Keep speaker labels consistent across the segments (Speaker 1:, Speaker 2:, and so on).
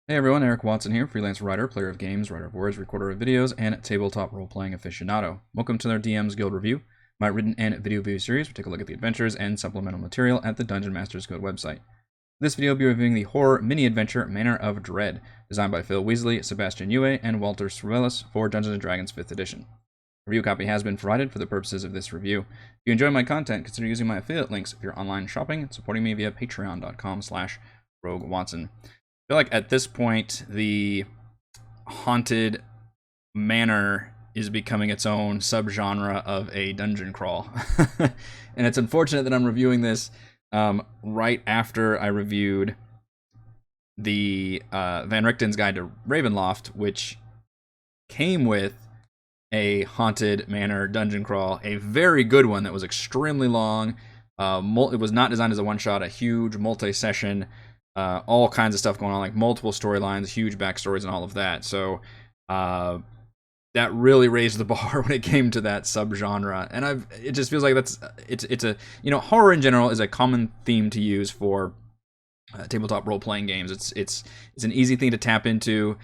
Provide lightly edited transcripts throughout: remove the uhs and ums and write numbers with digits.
Speaker 1: Hey everyone, Eric Watson here, freelance writer, player of games, writer of words, recorder of videos, and tabletop role-playing aficionado. Welcome to our DM's Guild review, my written and video series. We take a look at the adventures and supplemental material at the Dungeon Masters Guild website. This video will be reviewing the horror mini-adventure Manor of Dread, designed by Phil Weasley, Sebastian and Walter Srebalus for Dungeons & Dragons 5th edition. A review copy has been provided for the purposes of this review. If you enjoy my content, consider using my affiliate links if you're online shopping and supporting me via patreon.com/roguewatson. I feel like at this point, the haunted manor is becoming its own subgenre of a dungeon crawl. And it's unfortunate that I'm reviewing this right after I reviewed the Van Richten's Guide to Ravenloft, which came with a haunted manor dungeon crawl, a very good one that was extremely long. It was not designed as a one-shot, a huge multi-session, all kinds of stuff going on, like multiple storylines, huge backstories, and all of that. So that really raised the bar when it came to that subgenre. And it just feels like it's a horror in general is a common theme to use for tabletop role playing games. It's an easy thing to tap into.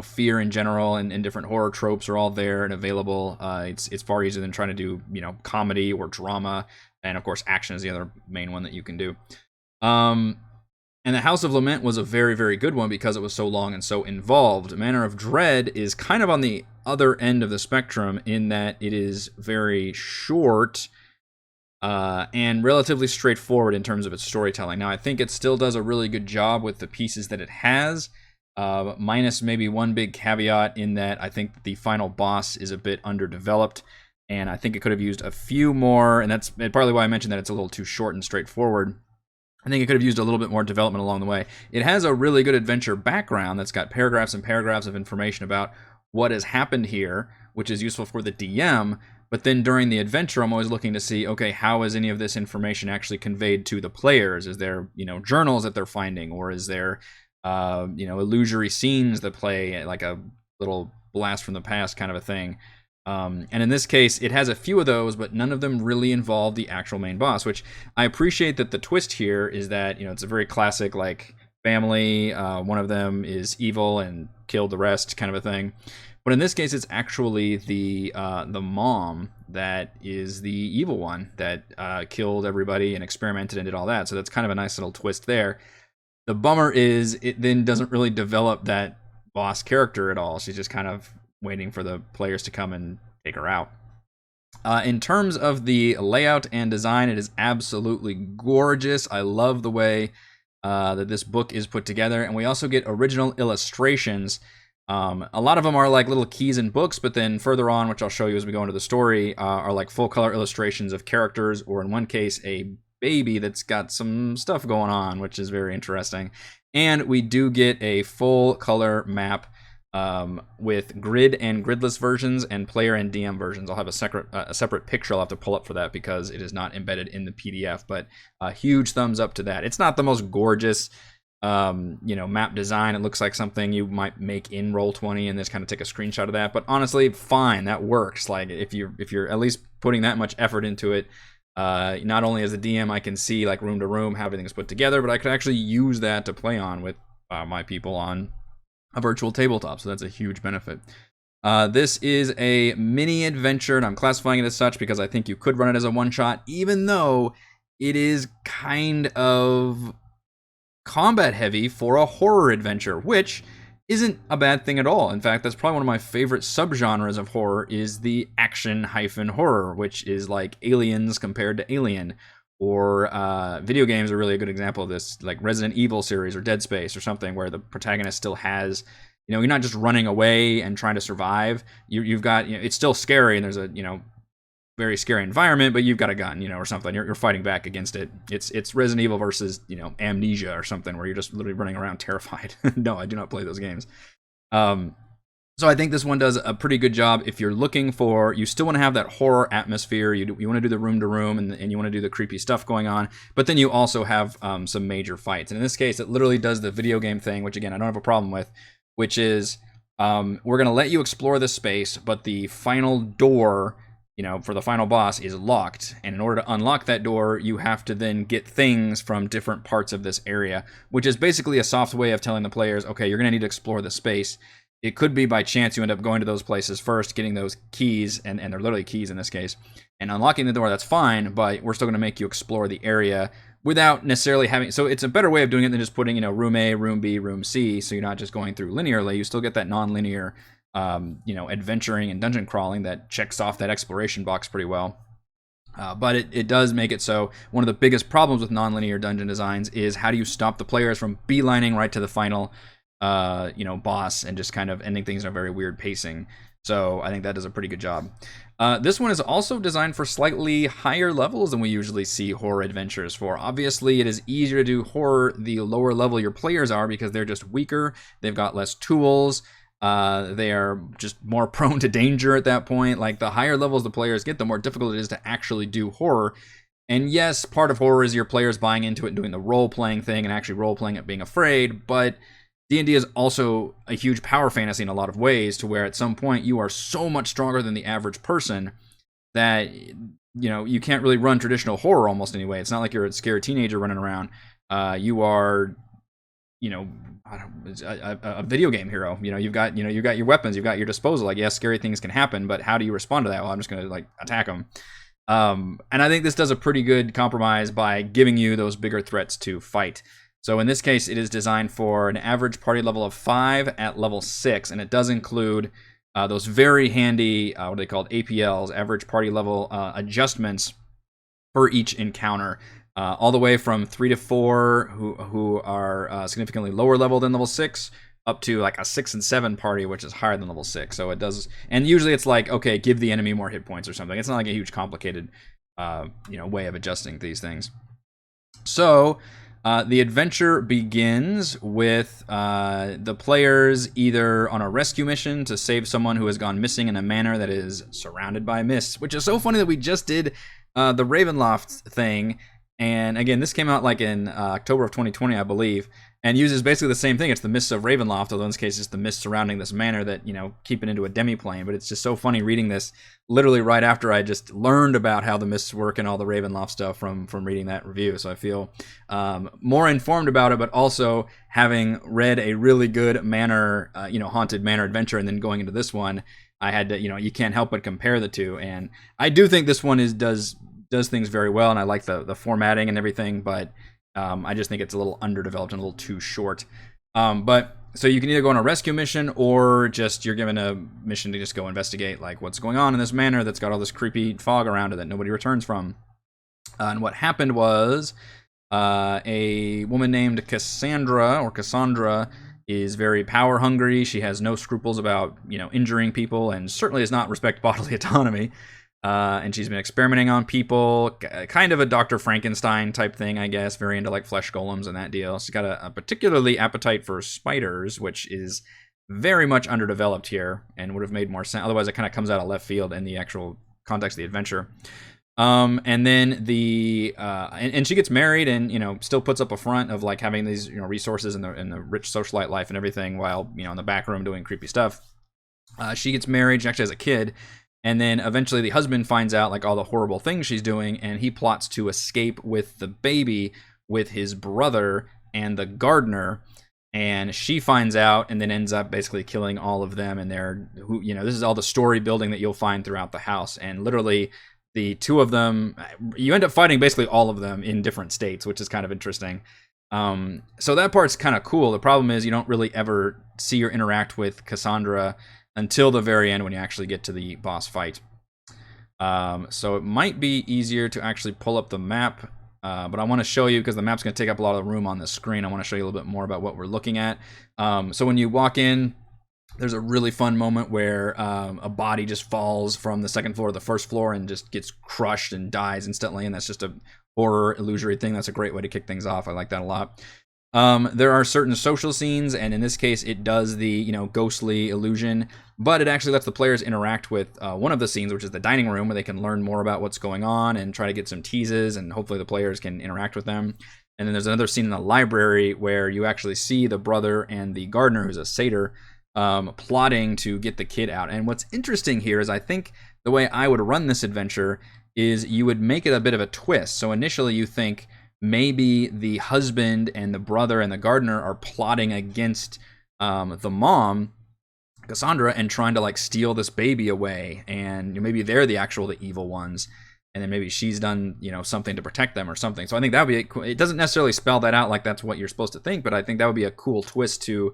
Speaker 1: Fear in general and different horror tropes are all there and available. It's far easier than trying to do comedy or drama, and of course action is the other main one that you can do. And the House of Lament was a very, very good one because it was so long and so involved. Manor of Dread is kind of on the other end of the spectrum in that it is very short and relatively straightforward in terms of its storytelling. Now, I think it still does a really good job with the pieces that it has, minus maybe one big caveat in that I think the final boss is a bit underdeveloped, and I think it could have used a few more, and that's partly why I mentioned that it's a little too short and straightforward. I think it could have used a little bit more development along the way. It has a really good adventure background that's got paragraphs and paragraphs of information about what has happened here, which is useful for the DM. But then during the adventure, I'm always looking to see, okay, how is any of this information actually conveyed to the players? Is there, journals that they're finding, or is there, illusory scenes that play like a little blast from the past kind of a thing? And in this case, it has a few of those, but none of them really involve the actual main boss, which I appreciate that the twist here is that, it's a very classic, like, family. One of them is evil and killed the rest kind of a thing. But in this case, it's actually the mom that is the evil one that killed everybody and experimented and did all that. So that's kind of a nice little twist there. The bummer is it then doesn't really develop that boss character at all. She's just kind of waiting for the players to come and take her out. In terms of the layout and design, it is absolutely gorgeous. I love the way that this book is put together, and we also get original illustrations. A lot of them are like little keys in books, but then further on, which I'll show you as we go into the story, are like full color illustrations of characters, or in one case, a baby that's got some stuff going on, which is very interesting. And we do get a full color map with grid and gridless versions and player and DM versions. I'll have a separate picture I'll have to pull up for that because it is not embedded in the PDF, but a huge thumbs up to that. It's not the most gorgeous map design. It looks like something you might make in Roll20 and just kind of take a screenshot of that, but honestly, fine, that works. Like if you're at least putting that much effort into it, not only as a DM I can see like room to room how everything's put together, but I could actually use that to play on with my people on a virtual tabletop, so that's a huge benefit. This is a mini adventure, and I'm classifying it as such because I think you could run it as a one-shot, even though it is kind of combat heavy for a horror adventure, which isn't a bad thing at all. In fact, that's probably one of my favorite subgenres of horror is the action-horror, which is like Aliens compared to Alien. Or video games are really a good example of this, like Resident Evil series or Dead Space or something, where the protagonist still has, you're not just running away and trying to survive. You've got, it's still scary and there's a, very scary environment, but you've got a gun, or something. You're fighting back against it. It's Resident Evil versus, Amnesia or something, where you're just literally running around terrified. No, I do not play those games. So I think this one does a pretty good job. If you're looking for, you still want to have that horror atmosphere. You want to do the room to room, and you want to do the creepy stuff going on. But then you also have some major fights. And in this case, it literally does the video game thing, which again I don't have a problem with, which is we're going to let you explore this space, but the final door for the final boss is locked. And in order to unlock that door, you have to then get things from different parts of this area, which is basically a soft way of telling the players, okay, you're going to need to explore the space. It could be by chance you end up going to those places first, getting those keys, and they're literally keys in this case, and unlocking the door. That's fine, but we're still going to make you explore the area without necessarily having... So it's a better way of doing it than just putting, room A, room B, room C, so you're not just going through linearly. You still get that non-linear adventuring and dungeon crawling that checks off that exploration box pretty well. But it does make it so one of the biggest problems with non-linear dungeon designs is how do you stop the players from beelining right to the final, boss and just kind of ending things in a very weird pacing. So I think that does a pretty good job. This one is also designed for slightly higher levels than we usually see horror adventures for. Obviously, it is easier to do horror the lower level your players are because they're just weaker. They've got less tools. They are just more prone to danger at that point. Like, the higher levels the players get, the more difficult it is to actually do horror. And yes, part of horror is your players buying into it and doing the role-playing thing and actually role-playing it being afraid, but D&D is also a huge power fantasy in a lot of ways, to where at some point you are so much stronger than the average person that, you can't really run traditional horror almost anyway. It's not like you're a scared teenager running around. You are... a video game hero. You've got your weapons, you've got your disposal. Like, yes, scary things can happen, but how do you respond to that? Well, I'm just going to attack them. And I think this does a pretty good compromise by giving you those bigger threats to fight. So in this case, it is designed for an average party level of 5 at level 6, and it does include those very handy, what are they called, APLs, average party level adjustments for each encounter. All the way from 3 to 4 who are significantly lower level than level 6, up to like a 6 and 7 party, which is higher than level 6. So it does, and usually it's like, okay, give the enemy more hit points or something. It's not like a huge complicated way of adjusting these things. So the adventure begins with the players either on a rescue mission to save someone who has gone missing in a manor that is surrounded by mists, which is so funny that we just did the Ravenloft thing. And again, this came out like in October of 2020, I believe, and uses basically the same thing. It's the mists of Ravenloft, although in this case it's the mists surrounding this manor that, keep it into a demiplane. But it's just so funny reading this literally right after I just learned about how the mists work and all the Ravenloft stuff from reading that review. So I feel more informed about it, but also having read a really good manor, haunted manor adventure, and then going into this one, I had to, you can't help but compare the two. And I do think this one does things very well, and I like the formatting and everything, but I just think it's a little underdeveloped and a little too short. But so you can either go on a rescue mission, or just you're given a mission to just go investigate like what's going on in this manor that's got all this creepy fog around it that nobody returns from. And what happened was a woman named Cassandra is very power hungry. She has no scruples about injuring people, and certainly does not respect bodily autonomy. And she's been experimenting on people, kind of a Dr. Frankenstein type thing, I guess, very into like flesh golems and that deal. She's got a particularly appetite for spiders, which is very much underdeveloped here and would have made more sense. Otherwise, it kind of comes out of left field in the actual context of the adventure. And then and she gets married and, still puts up a front of like having these, resources in the rich socialite life and everything, while, in the back room doing creepy stuff. She gets married, she actually has a kid. And then eventually the husband finds out like all the horrible things she's doing, and he plots to escape with the baby with his brother and the gardener. And she finds out and then ends up basically killing all of them. And this is all the story building that you'll find throughout the house. And literally the two of them, you end up fighting basically all of them in different states, which is kind of interesting. So that part's kind of cool. The problem is you don't really ever see or interact with Cassandra until the very end when you actually get to the boss fight. So it might be easier to actually pull up the map, but I want to show you, because the map's going to take up a lot of the room on the screen, I want to show you a little bit more about what we're looking at. So when you walk in, there's a really fun moment where a body just falls from the second floor to the first floor and just gets crushed and dies instantly, and that's just a horror illusory thing. That's a great way to kick things off. I like that a lot. There are certain social scenes, and in this case it does the ghostly illusion, but it actually lets the players interact with one of the scenes, which is the dining room, where they can learn more about what's going on and try to get some teases, and hopefully the players can interact with them. And then there's another scene in the library where you actually see the brother and the gardener, who's a satyr, plotting to get the kid out. And what's interesting here is I think the way I would run this adventure is you would make it a bit of a twist. So initially you think maybe the husband and the brother and the gardener are plotting against the mom, Cassandra, and trying to like steal this baby away, and maybe they're the evil ones, and then maybe she's done something to protect them or something. So I think that would be it doesn't necessarily spell that out like that's what you're supposed to think, but I think that would be a cool twist to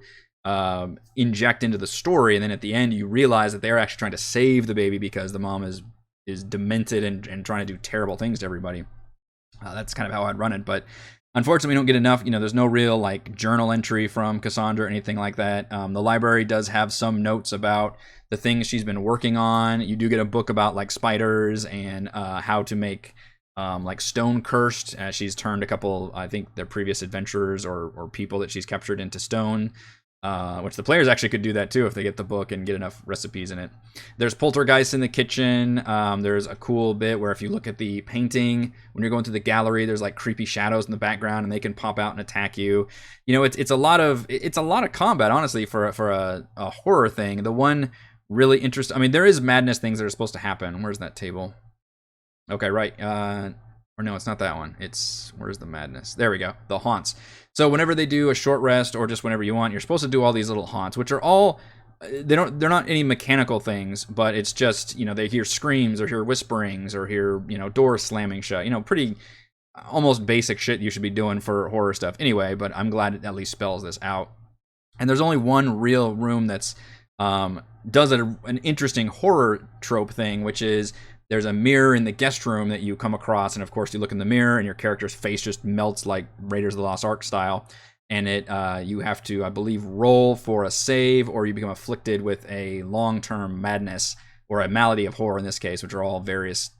Speaker 1: inject into the story, and then at the end you realize that they're actually trying to save the baby because the mom is demented and trying to do terrible things to everybody. That's kind of how I'd run it, but unfortunately we don't get enough. There's no real like journal entry from Cassandra or anything like that. The library does have some notes about the things she's been working on. You do get a book about like spiders and how to make like stone cursed. She's turned a couple, I think, their previous adventurers or people that she's captured into stone. Which the players actually could do that too if they get the book and get enough recipes in it. There's poltergeists in the kitchen. There's a cool bit where if you look at the painting, when you're going through the gallery, there's like creepy shadows in the background and they can pop out and attack you. It's a lot of combat, honestly, for a horror thing. The one really interesting, I mean, there is madness things that are supposed to happen. Where's that table? Okay, right. Or no, it's not that one. Where's the madness? There we go. The haunts. So whenever they do a short rest or just whenever you want, you're supposed to do all these little haunts, which are all, they're not any mechanical things, but it's just, they hear screams or hear whisperings or hear, doors slamming shut, pretty almost basic shit you should be doing for horror stuff anyway, but I'm glad it at least spells this out. And there's only one real room that's does an interesting horror trope thing, which is there's a mirror in the guest room that you come across, and of course you look in the mirror and your character's face just melts like Raiders of the Lost Ark style, and you have to, I believe, roll for a save, or you become afflicted with a long-term madness or a malady of horror in this case, which are all various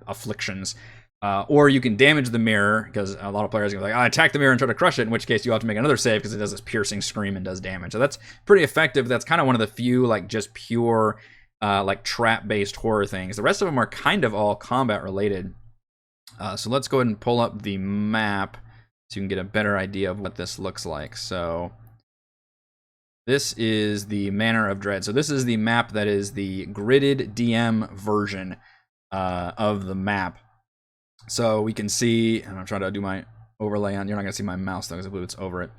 Speaker 1: afflictions. Or you can damage the mirror, because a lot of players are going to be like, I attack the mirror and try to crush it, in which case you have to make another save because it does this piercing scream and does damage. So that's pretty effective. That's kind of one of the few like just pure like trap-based horror things. The rest of them are kind of all combat-related. So let's go ahead and pull up the map so you can get a better idea of what this looks like. So this is the Manor of Dread. So this is the map that is the gridded DM version of the map. So we can see, and I'm trying to do my overlay on, you're not going to see my mouse though because I believe it's over it.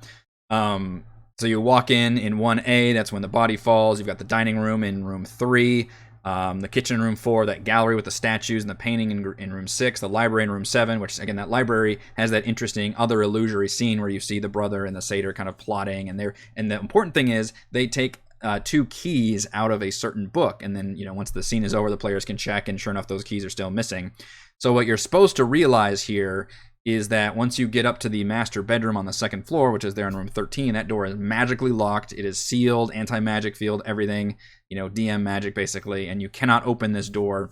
Speaker 1: So you walk in 1A, that's when the body falls. You've got the dining room in room 3, the kitchen in room 4, that gallery with the statues and the painting in room 6, the library in room 7, which again, that library has that interesting other illusory scene where you see the brother and the satyr kind of plotting, and the important thing is they take 2 keys out of a certain book, and then once the scene is over, the players can check, and sure enough, those keys are still missing. So what you're supposed to realize here is that once you get up to the master bedroom on the 2nd floor, which is there in room 13, that door is magically locked. It is sealed, anti-magic field, everything, DM magic basically, and you cannot open this door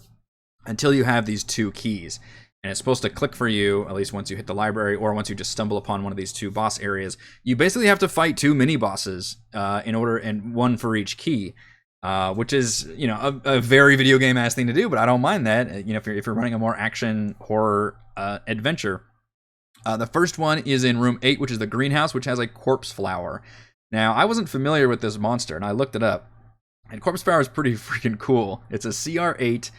Speaker 1: until you have these 2 keys. And it's supposed to click for you, at least once you hit the library, or once you just stumble upon one of these 2 boss areas. You basically have to fight 2 mini-bosses and one for each key. Which is, a very video game-ass thing to do, but I don't mind that, if you're running a more action horror adventure. The first one is in room 8, which is the greenhouse, which has a corpse flower. Now, I wasn't familiar with this monster, and I looked it up, and corpse flower is pretty freaking cool. It's a CR8,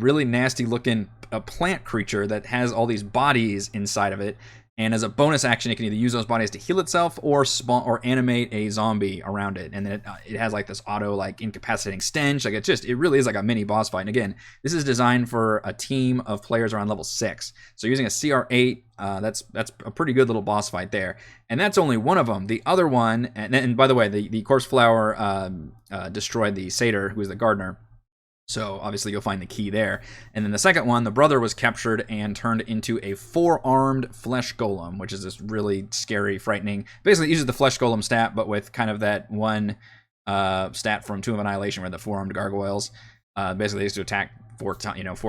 Speaker 1: really nasty-looking plant creature that has all these bodies inside of it. And as a bonus action, it can either use those bodies to heal itself or spawn or animate a zombie around it. And then it has like this auto like incapacitating stench. Like it really is like a mini boss fight. And again, this is designed for a team of players around level 6. So using a CR8, that's a pretty good little boss fight there. And that's only one of them. The other one, and by the way, the corpse flower destroyed the satyr, who is the gardener. So obviously you'll find the key there. And then the second one, the brother was captured and turned into a 4-armed flesh golem, which is this really scary, frightening. Basically it uses the flesh golem stat, but with kind of that one stat from Tomb of Annihilation where the 4-armed gargoyles. Basically they used to attack 4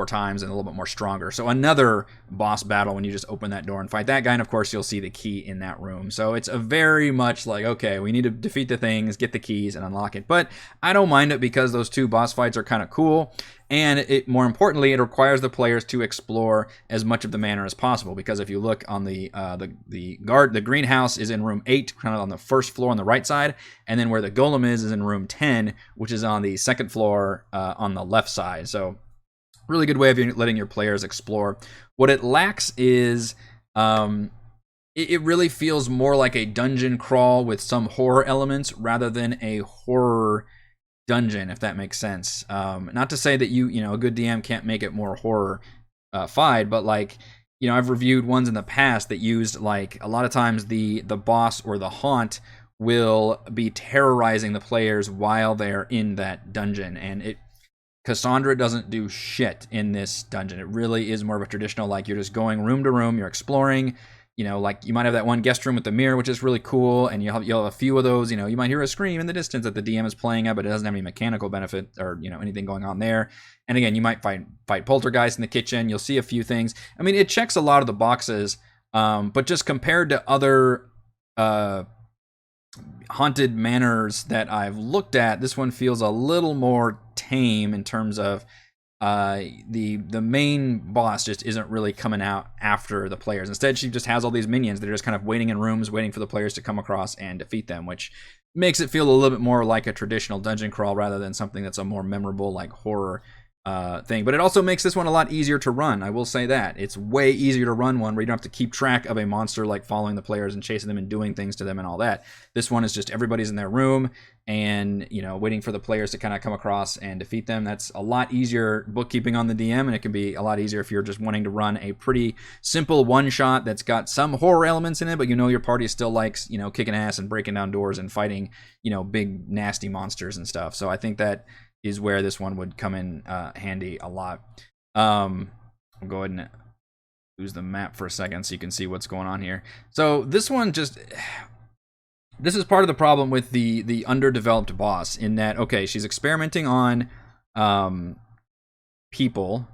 Speaker 1: times and a little bit more stronger. So another boss battle when you just open that door and fight that guy, and of course you'll see the key in that room. So it's a very much like, okay, we need to defeat the things, get the keys, and unlock it. But I don't mind it because those 2 boss fights are kind of cool, And more importantly, it requires the players to explore as much of the manor as possible. Because if you look on the greenhouse is in room 8, kind of on the first floor on the right side, and then where the golem is in room 10, which is on the second floor on the left side. So really good way of letting your players explore. What it lacks is it really feels more like a dungeon crawl with some horror elements rather than a horror dungeon, if that makes sense. Not to say that a good DM can't make it more horror-fied, but like, I've reviewed ones in the past that used, like, a lot of times the boss or the haunt will be terrorizing the players while they're in that dungeon, and Cassandra doesn't do shit in this dungeon. It really is more of a traditional, like, you're just going room to room, you're exploring. Like, you might have that one guest room with the mirror, which is really cool, and you'll have a few of those. You might hear a scream in the distance that the DM is playing at, but it doesn't have any mechanical benefit or, anything going on there. And again, you might fight poltergeists in the kitchen. You'll see a few things. I mean, it checks a lot of the boxes, but just compared to other haunted manors that I've looked at, this one feels a little more tame in terms of the main boss just isn't really coming out after the players. Instead, she just has all these minions that are just kind of waiting in rooms, waiting for the players to come across and defeat them, which makes it feel a little bit more like a traditional dungeon crawl rather than something that's a more memorable, like, horror thing. But it also makes this one a lot easier to run. I will say that it's way easier to run one where you don't have to keep track of a monster, like following the players and chasing them and doing things to them and all that. This one is just everybody's in their room and waiting for the players to kind of come across and defeat them. That's a lot easier bookkeeping on the DM, and it can be a lot easier if you're just wanting to run a pretty simple one shot that's got some horror elements in it, but your party still likes kicking ass and breaking down doors and fighting big nasty monsters and stuff. So I think that is where this one would come in handy a lot. I'll go ahead and lose the map for a second so you can see what's going on here. So this one this is part of the problem with the underdeveloped boss, in that, okay, she's experimenting on people,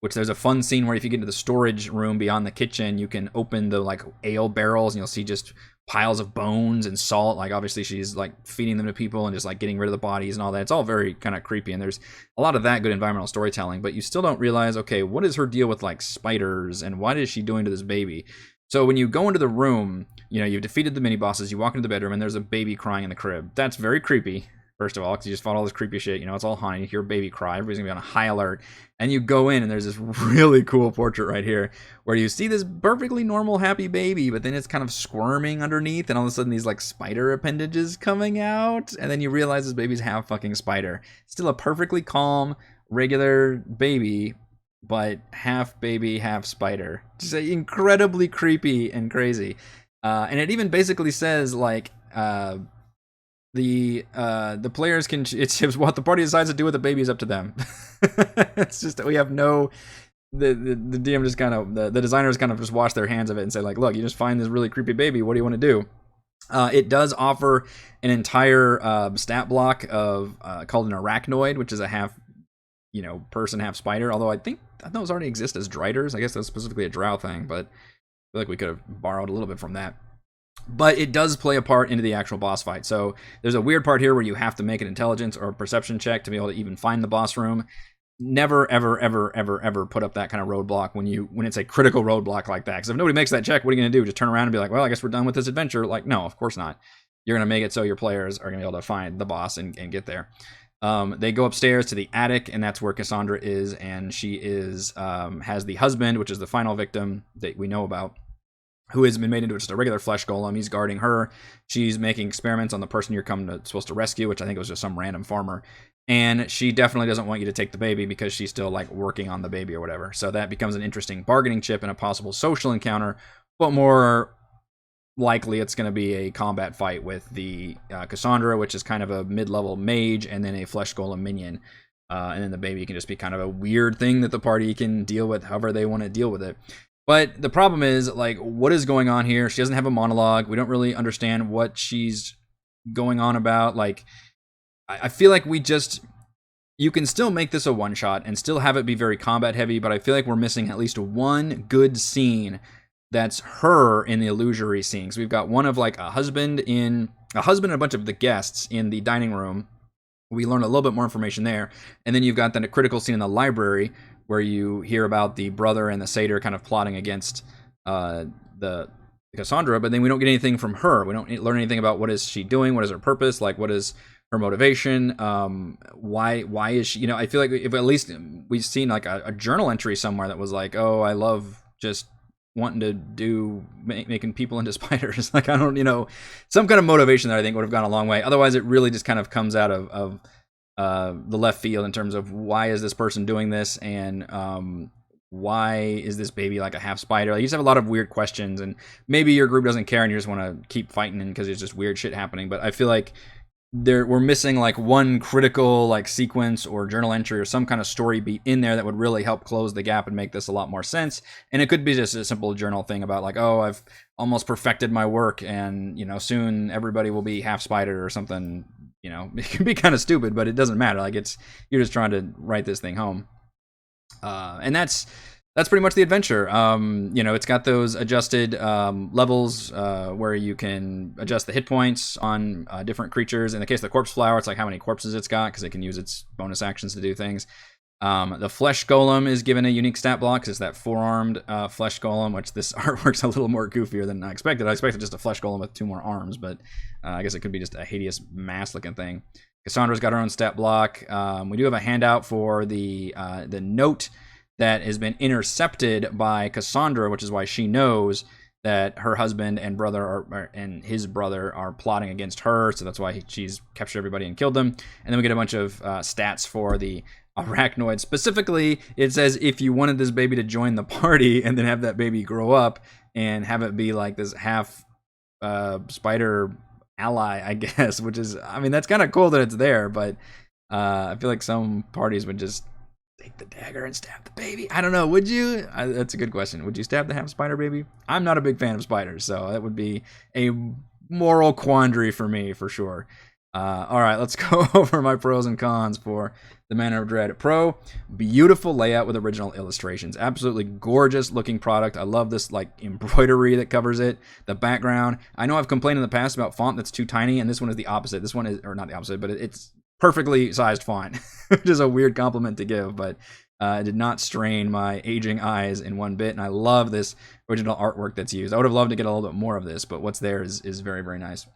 Speaker 1: which there's a fun scene where if you get into the storage room beyond the kitchen, you can open the, like, ale barrels and you'll see just piles of bones and salt. Like, obviously she's, like, feeding them to people and just, like, getting rid of the bodies and all that. It's all very kind of creepy, and there's a lot of that good environmental storytelling, but you still don't realize, okay, what is her deal with, like, spiders, and what is she doing to this baby? So when you go into the room, you've defeated the mini bosses, you walk into the bedroom, and there's a baby crying in the crib. That's very creepy, first of all, because you just fought all this creepy shit. It's all haunted. You hear a baby cry, everybody's gonna be on a high alert. And you go in, and there's this really cool portrait right here where you see this perfectly normal, happy baby, but then it's kind of squirming underneath, and all of a sudden these, like, spider appendages coming out, and then you realize this baby's half fucking spider. Still a perfectly calm, regular baby, but half baby, half spider. Just incredibly creepy and crazy. And it even basically says, like, the players can, it's what the party decides to do with the baby is up to them. It's just that we have no, the DM just kind of, the designers kind of just wash their hands of it and say, like, look, you just find this really creepy baby, what do you want to do? It does offer an entire stat block of called an Arachnoid, which is a half person, half spider. Although I think those already exist as driders. I guess that's specifically a drow thing, but I feel like we could have borrowed a little bit from that. But it does play a part into the actual boss fight. So there's a weird part here where you have to make an intelligence or a perception check to be able to even find the boss room. Never, ever, ever, ever, ever put up that kind of roadblock when it's a critical roadblock like that. Because if nobody makes that check, what are you going to do? Just turn around and be like, well, I guess we're done with this adventure? Like, no, of course not. You're going to make it so your players are going to be able to find the boss and get there. They go upstairs to the attic, and that's where Cassandra is, and she is has the husband, which is the final victim that we know about, who has been made into just a regular flesh golem. He's guarding her. She's making experiments on the person you're supposed to rescue, which I think was just some random farmer. And she definitely doesn't want you to take the baby because she's still, like, working on the baby or whatever. So that becomes an interesting bargaining chip and a possible social encounter, but more likely it's going to be a combat fight with the Cassandra, which is kind of a mid-level mage, and then a flesh golem minion. And then the baby can just be kind of a weird thing that the party can deal with however they want to deal with it. But the problem is, like, what is going on here? She doesn't have a monologue. We don't really understand what she's going on about. Like, I feel like you can still make this a one-shot and still have it be very combat-heavy, but I feel like we're missing at least one good scene that's her in the illusory scene. So we've got one of, like, a husband and a bunch of the guests in the dining room, we learn a little bit more information there. And then you've got the critical scene in the library where you hear about the brother and the satyr kind of plotting against the Cassandra, but then we don't get anything from her. We don't learn anything about what is she doing, what is her purpose, like what is her motivation, why is she, I feel like if at least we've seen like a journal entry somewhere that was like, oh, I love just wanting to do making people into spiders. Like, I don't, some kind of motivation that I think would have gone a long way. Otherwise, it really just kind of comes out of the left field in terms of why is this person doing this, and why is this baby like a half spider? Like, you just have a lot of weird questions, and maybe your group doesn't care and you just want to keep fighting because there's just weird shit happening. But I feel like we're missing like one critical like sequence or journal entry or some kind of story beat in there that would really help close the gap and make this a lot more sense. And it could be just a simple journal thing about like, oh, I've almost perfected my work, and soon everybody will be half spider or something. It can be kind of stupid, but it doesn't matter. Like, you're just trying to write this thing home. And that's pretty much the adventure. It's got those adjusted levels where you can adjust the hit points on different creatures. In the case of the corpse flower, it's like how many corpses it's got, because it can use its bonus actions to do things. The flesh golem is given a unique stat block, because it's that four-armed flesh golem, which this artwork's a little more goofier than I expected. I expected just a flesh golem with 2 more arms, but I guess it could be just a hideous mass-looking thing. Cassandra's got her own stat block. We do have a handout for the note that has been intercepted by Cassandra, which is why she knows that her husband and brother and his brother are plotting against her. So that's why she's captured everybody and killed them. And then we get a bunch of stats for the Arachnoid. Specifically, it says if you wanted this baby to join the party and then have that baby grow up and have it be like this half spider ally, I guess, which is, that's kind of cool that it's there, but I feel like some parties would just take the dagger and stab the baby. I don't know, would you? That's a good question. Would you stab the half spider baby? I'm not a big fan of spiders, so that would be a moral quandary for me, for sure. All right, let's go over my pros and cons for the Manor of Dread. Pro, beautiful layout with original illustrations. Absolutely gorgeous looking product. I love this like embroidery that covers it. The background. I know I've complained in the past about font that's too tiny, and this one is the opposite. This one is, or not the opposite, but it's perfectly sized font, which is a weird compliment to give, but it did not strain my aging eyes in one bit, and I love this original artwork that's used. I would have loved to get a little bit more of this, but what's there is very, very nice.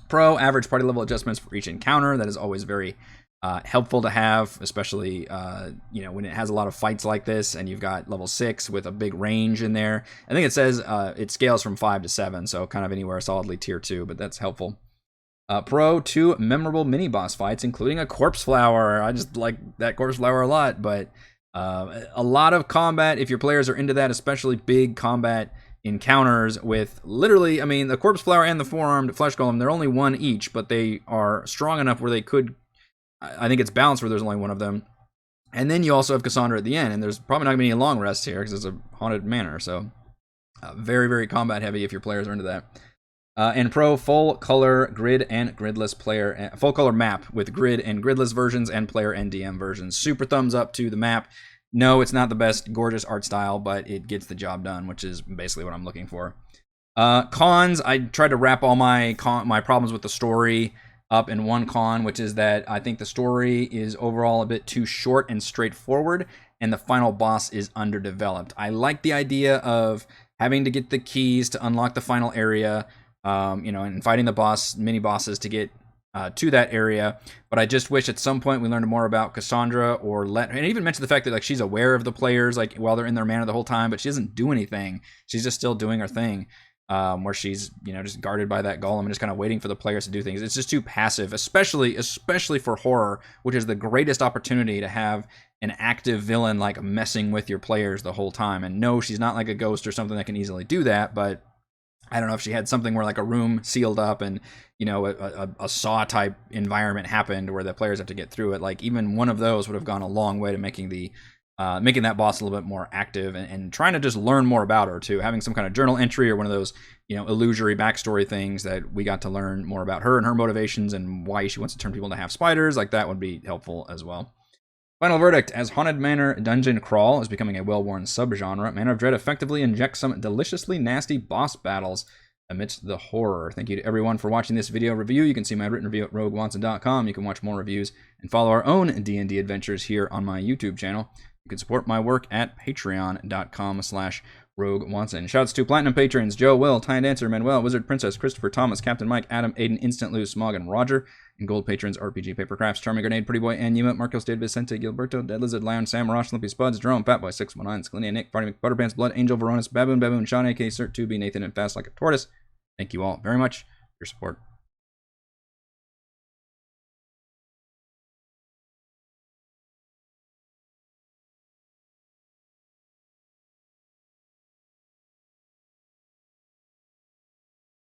Speaker 1: Pro, average party level adjustments for each encounter. That is always very helpful to have, especially when it has a lot of fights like this, and you've got level 6 with a big range in there. I think it says it scales from 5 to 7, so kind of anywhere solidly tier 2, but that's helpful. Pro, 2 memorable mini boss fights, including a corpse flower. I just like that corpse flower a lot, but a lot of combat if your players are into that, especially big combat encounters with literally, the corpse flower and the four-armed flesh golem, they're only 1 each, but they are strong enough where they could, I think it's balanced where there's only 1 of them. And then you also have Cassandra at the end, and there's probably not going to be any long rests here because it's a haunted manor, so very, very combat heavy if your players are into that. And Pro, full color grid and gridless player, full color map with grid and gridless versions and player and DM versions. Super thumbs up to the map. No, it's not the best gorgeous art style, but it gets the job done, which is basically what I'm looking for. Cons, I tried to wrap all my problems with the story up in one con, which is that I think the story is overall a bit too short and straightforward, and the final boss is underdeveloped. I like the idea of having to get the keys to unlock the final area, and fighting the mini bosses to get to that area, but I just wish at some point we learned more about Cassandra, and even mention the fact that like she's aware of the players like while they're in their manor the whole time, but she doesn't do anything. She's just still doing her thing, where she's just guarded by that golem and just kind of waiting for the players to do things. It's just too passive, especially for horror, which is the greatest opportunity to have an active villain like messing with your players the whole time. And no, she's not like a ghost or something that can easily do that, but I don't know if she had something where like a room sealed up and a saw type environment happened where the players have to get through it. Like even one of those would have gone a long way to making that boss a little bit more active and trying to just learn more about her too. Having some kind of journal entry or one of those illusory backstory things that we got to learn more about her and her motivations and why she wants to turn people into half spiders. Like that would be helpful as well. Final verdict, as Haunted Manor Dungeon Crawl is becoming a well-worn subgenre, Manor of Dread effectively injects some deliciously nasty boss battles amidst the horror. Thank you to everyone for watching this video review. You can see my written review at roguewatson.com. You can watch more reviews and follow our own D&D adventures here on my YouTube channel. You can support my work at patreon.com/roguewatson. Shouts to Platinum patrons Joe, Will, Time Dancer, Manuel, Wizard Princess, Christopher, Thomas, Captain Mike, Adam, Aiden, Instant Lose, Smog, and Roger. And Gold patrons RPG Papercrafts, Charming Grenade, Pretty Boy, and Yuma, Marcos, David Vicente, Gilberto, Dead Lizard, Lion, Sam, Rosh, Limpy Spuds, Jerome, Fatboy 619, Scalinia, Nick, Party Butterpants, Blood, Angel, Veronis, Baboon, Sean, AK, Cert 2B, Nathan, and Fast Like a Tortoise. Thank you all very much for your support.